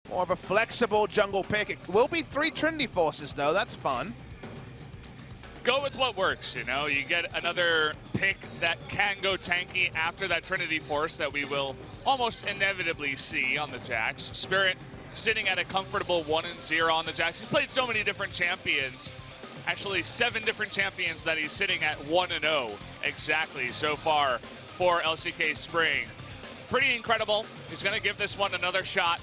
More of a flexible jungle pick. It will be 3 Trinity Forces, though. That's fun. Go with what works, you know? You get another pick that can go tanky after that Trinity Force that we will almost inevitably see on the Jax. Spirit sitting at a comfortable 1-0 on the Jax. He's played so many different champions. Actually, 7 different champions that he's sitting at 1-0 exactly so far for LCK Spring. Pretty incredible. He's going to give this one another shot.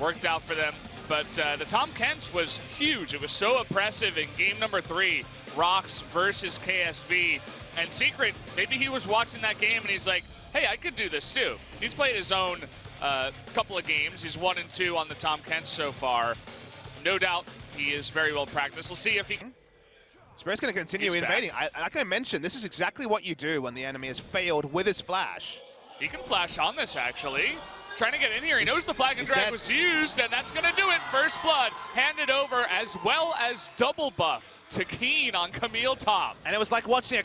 Worked out for them. But the Tom Kent's was huge. It was so oppressive in game number 3. Rocks versus KSV. And Secret, maybe he was watching that game and he's like, hey, I could do this too. He's played his own couple of games. He's 1-2 on the Tom Kent so far. No doubt he is very well practiced. We'll see if he can. Spirit's going to continue invading. Like I mentioned, this is exactly what you do when the enemy has failed with his flash. He can flash on this, actually. Trying to get in here. He knows the flag and drag was used, and that's going to do it. First blood handed over, as well as double buff to Keen on Camille top. And it was like watching a...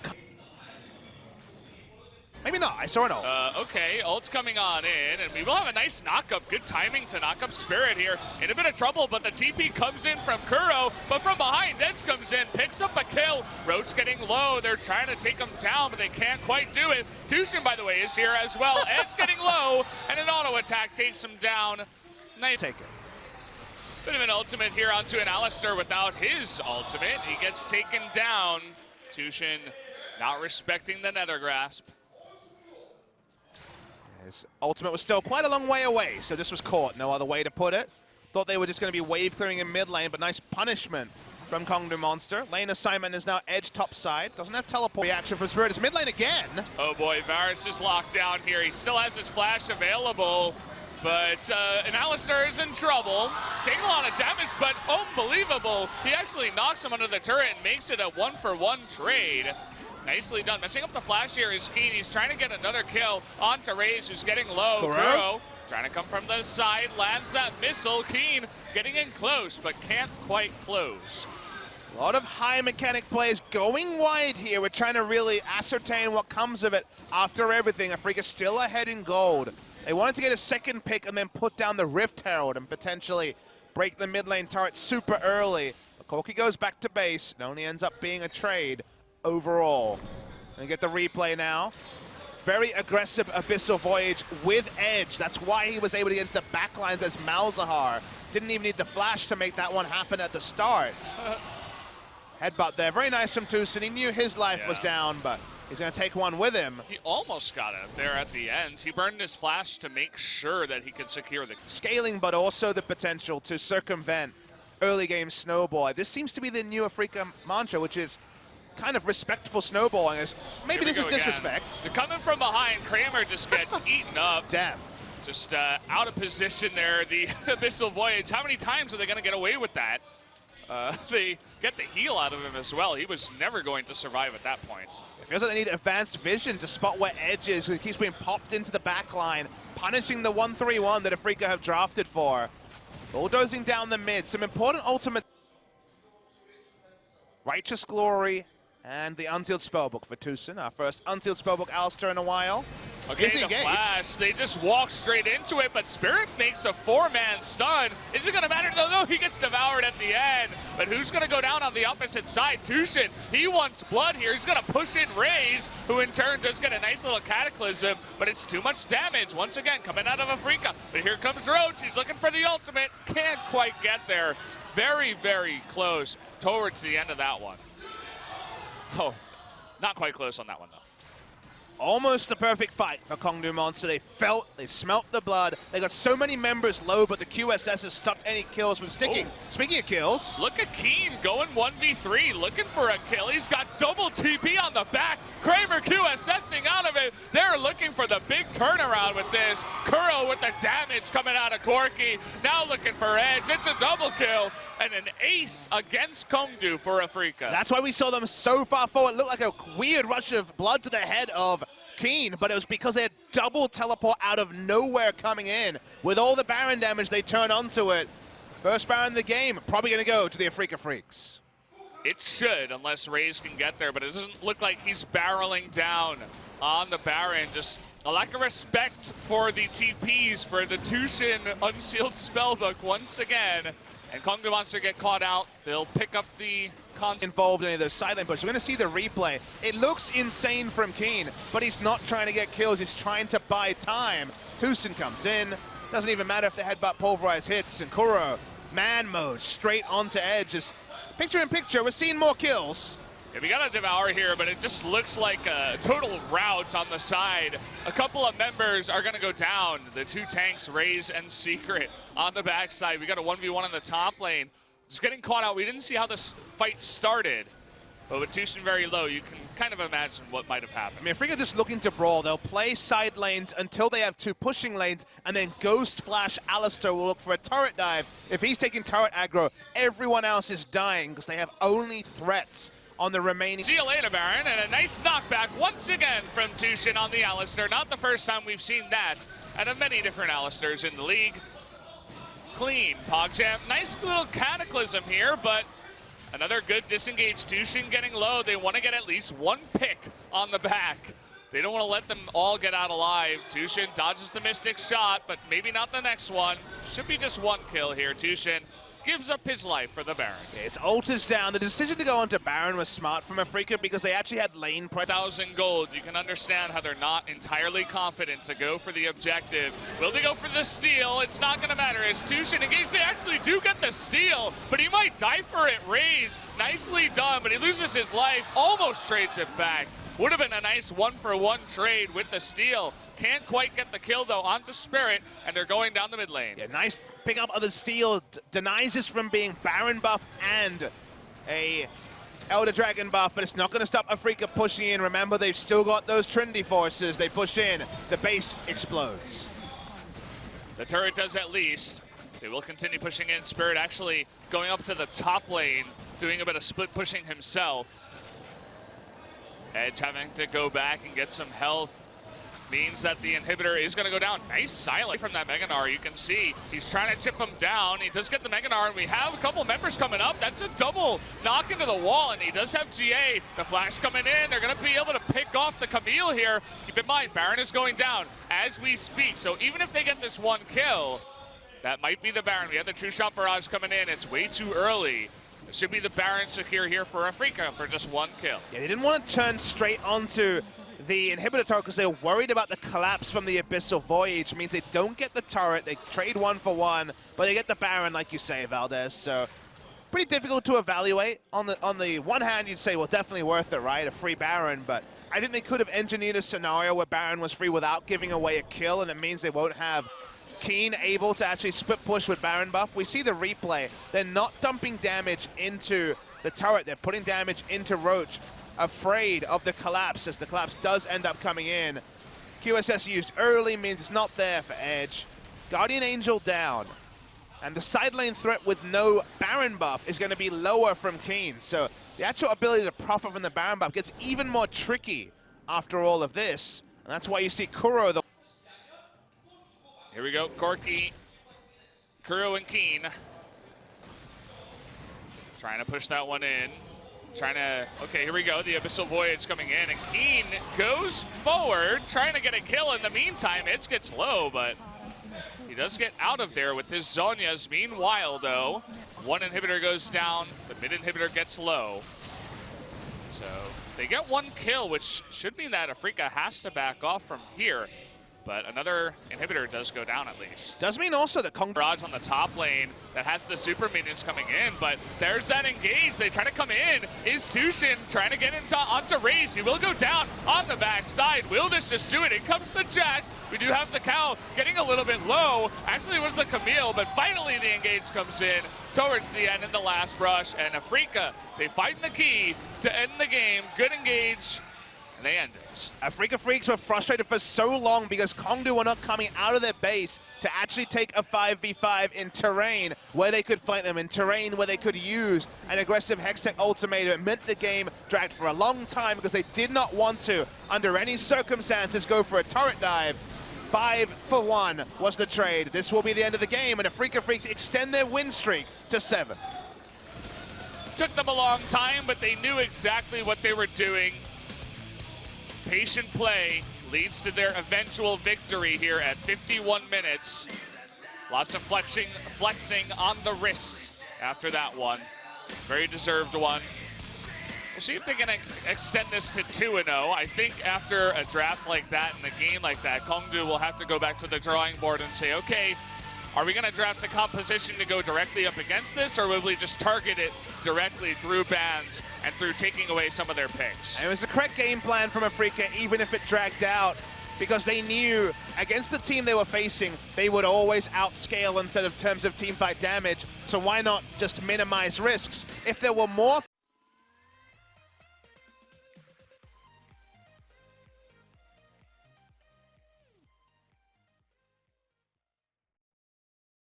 Maybe not. I saw an ult. Okay, ult's coming on in, and we will have a nice knock-up. Good timing to knock up Spirit here. In a bit of trouble, but the TP comes in from Kuro, but from behind, Edge comes in, picks up a kill. Roach getting low. They're trying to take him down, but they can't quite do it. Tushin, by the way, is here as well. Edge getting low, and an auto attack takes him down. Nice. Take it. Bit of an ultimate here onto an Alistar without his ultimate. He gets taken down. Tushin not respecting the Nether Grasp. His ultimate was still quite a long way away, so this was caught. No other way to put it. Thought they were just going to be wave clearing in mid lane, but nice punishment from Kongdu Monster. Lane assignment is now Edge top side. Doesn't have teleport reaction from Spirit. It's mid lane again. Oh boy, Varus is locked down here. He still has his flash available, but an Alistar is in trouble. Taking a lot of damage, but unbelievable. He actually knocks him under the turret and makes it a 1-for-1 trade. Nicely done. Messing up the flash here is Keen. He's trying to get another kill onto Raze, who's getting low. Kuro trying to come from the side, lands that missile. Keen getting in close, but can't quite close. A lot of high mechanic plays going wide here. We're trying to really ascertain what comes of it after everything. Afrika still ahead in gold. They wanted to get a second pick and then put down the Rift Herald and potentially break the mid lane turret super early. Corki goes back to base. It only ends up being a trade overall. And get the replay now. Very aggressive Abyssal Voyage with Edge. That's why he was able to get into the backlines as Malzahar. Didn't even need the flash to make that one happen at the start. Headbutt there. Very nice from Tucson. He knew his life was down, but he's going to take one with him. He almost got it there at the end. He burned his flash to make sure that he could secure the... Scaling, but also the potential to circumvent early game snowball. This seems to be the new Afrika mantra, which is kind of respectful snowballing. Maybe this is disrespect. They're coming from behind. Kramer just gets eaten up. Damn. Just out of position there, the Abyssal Voyage. How many times are they going to get away with that? They get the heal out of him as well. He was never going to survive at that point. It feels like they need advanced vision to spot where Edge is, who keeps being popped into the back line, punishing the 1-3-1 that Afrika have drafted for. Bulldozing down the mid. Some important ultimate. Righteous Glory and the Unsealed Spellbook for Tucson. Our first Unsealed Spellbook Alistar in a while. Okay, the flash, they just walk straight into it, but Spirit makes a 4-man stun. Is it gonna matter? No, he gets devoured at the end. But who's gonna go down on the opposite side? Tushin, he wants blood here. He's gonna push in Raze, who in turn does get a nice little cataclysm, but it's too much damage. Once again, coming out of Afrika. But here comes Roach, he's looking for the ultimate. Can't quite get there. Very, very close towards the end of that one. Oh, not quite close on that one, though. Almost a perfect fight for Kongdu Monster. They smelt the blood. They got so many members low, but the QSS has stopped any kills from sticking. Speaking of kills. Look at Keen going 1v3, looking for a kill. He's got double TP on the back. Kramer QSSing out of it. They're looking for the big turnaround with this. Kuro with the damage coming out of Corki. Now looking for Edge. It's a double kill and an ace against Kongdu for Afrika. That's why we saw them so far forward. It looked like a weird rush of blood to the head of Keen, but it was because they had double teleport out of nowhere coming in. With all the Baron damage, they turn onto it. First Baron in the game, probably going to go to the Afrika Freaks. It should, unless Raze can get there, but it doesn't look like he's barreling down on the Baron. Just A lack of respect for the TPs for the Tushin unsealed spellbook once again. And Kongdu wants to get caught out. They'll pick up the involved in any of those sideline pushes. We're going to see the replay. It looks insane from Keen, but he's not trying to get kills. He's trying to buy time. Tushin comes in. Doesn't even matter if the headbutt pulverize hits. And Kuro, man mode, straight onto edge. Just picture in picture, we're seeing more kills. Yeah, we got a Devour here, but it just looks like a total rout on the side. A couple of members are going to go down. The two tanks, Raze and Secret, on the backside. We got a 1v1 on the top lane. Just getting caught out. We didn't see how this fight started, but with Tushin very low, you can kind of imagine what might have happened. I mean, if Frigga just looking to brawl, they'll play side lanes until they have two pushing lanes, and then Ghost Flash Alistair will look for a turret dive. If he's taking turret aggro, everyone else is dying because they have only threats on the remaining. See you later, Baron, and a nice knockback once again from Tushin on the Alistair. Not the first time we've seen that out of many different Alistairs in the league. Clean, PogChamp. Nice little cataclysm here, but another good disengage. Tushin getting low. They want to get at least one pick on the back. They don't want to let them all get out alive. Tushin dodges the Mystic shot, but maybe not the next one. Should be just one kill here. Tushin gives up his life for the Baron. His ult is down. The decision to go onto Baron was smart from Afrika because they actually had lane pressure. 1,000 gold. You can understand how they're not entirely confident to go for the objective. Will they go for the steal? It's not going to matter. As Tushin engaged, they actually do get the steal, but he might die for it. Raze, nicely done, but he loses his life. Almost trades it back. Would have been a nice one-for-one trade with the steal. Can't quite get the kill, though, onto Spirit, and they're going down the mid lane. Yeah, nice pick up of the steal. Denies us from being Baron buff and a Elder Dragon buff, but it's not going to stop Afrika pushing in. Remember, they've still got those Trinity forces. They push in. The base explodes. The turret does at least. They will continue pushing in. Spirit actually going up to the top lane, doing a bit of split pushing himself. Edge having to go back and get some health means that the inhibitor is going to go down. Nice silent from that Mega Gnar. You can see he's trying to chip him down. He does get the Mega Gnar, and we have a couple members coming up. That's a double knock into the wall, and he does have GA. The flash coming in. They're going to be able to pick off the Camille here. Keep in mind, Baron is going down as we speak. So even if they get this one kill, that might be the Baron. We have the True Shot Barrage coming in. It's way too early. It should be the Baron secure here for Afrika for just one kill. Yeah, they didn't want to turn straight onto the inhibitor turret because they were worried about the collapse from the Abyssal Voyage. It means they don't get the turret. They trade one for one, but they get the Baron, like you say, Valdez. So pretty difficult to evaluate. On the one hand, you'd say, well, definitely worth it, right? A free Baron, but I think they could have engineered a scenario where Baron was free without giving away a kill, and it means they won't have Keen able to actually split push with Baron buff. We see the replay. They're not dumping damage into the turret. They're putting damage into Roach, afraid of the collapse, as the collapse does end up coming in. QSS used early means it's not there for Edge. Guardian Angel down. And the side lane threat with no Baron buff is going to be lower from Keen. So the actual ability to profit from the Baron buff gets even more tricky after all of this. And that's why you see Kuro, the Here we go, Corki, Kuro, and Keen. Trying to push that one in. Okay, here we go, the Abyssal Voyage coming in, and Keen goes forward, trying to get a kill. In the meantime, Edge gets low, but he does get out of there with his Zhonya's. Meanwhile, though, one inhibitor goes down, the mid inhibitor gets low. So they get one kill, which should mean that Afrika has to back off from here. But another inhibitor does go down at least. Does mean also that Barrage on the top lane that has the super minions coming in, but there's that engage. They try to come in. Is Tushin trying to get onto Raze? He will go down on the backside. Will this just do it? In comes the Jax. We do have the Cow getting a little bit low. Actually, it was the Camille, but finally the engage comes in towards the end in the last rush. And Afrika, they find the key to end the game. Good engage. And they end it. Afrika Freaks were frustrated for so long because Kongdu were not coming out of their base to actually take a 5v5 in terrain where they could fight them, in terrain where they could use an aggressive Hextech ultimatum. It meant the game dragged for a long time because they did not want to, under any circumstances, go for a turret dive. 5 for 1 was the trade. This will be the end of the game, and Afrika Freaks extend their win streak to 7. Took them a long time, but they knew exactly what they were doing. Patient play leads to their eventual victory here at 51 minutes. Lots of flexing on the wrists after that one. Very deserved one. We'll see if they can extend this to 2-0. I think after a draft like that and a game like that, Kongdu will have to go back to the drawing board and say, okay, are we going to draft a composition to go directly up against this, or will we just target it directly through bans and through taking away some of their picks? It was the correct game plan from Afrika, even if it dragged out, because they knew against the team they were facing, they would always outscale instead of terms of teamfight damage. So why not just minimize risks? If there were more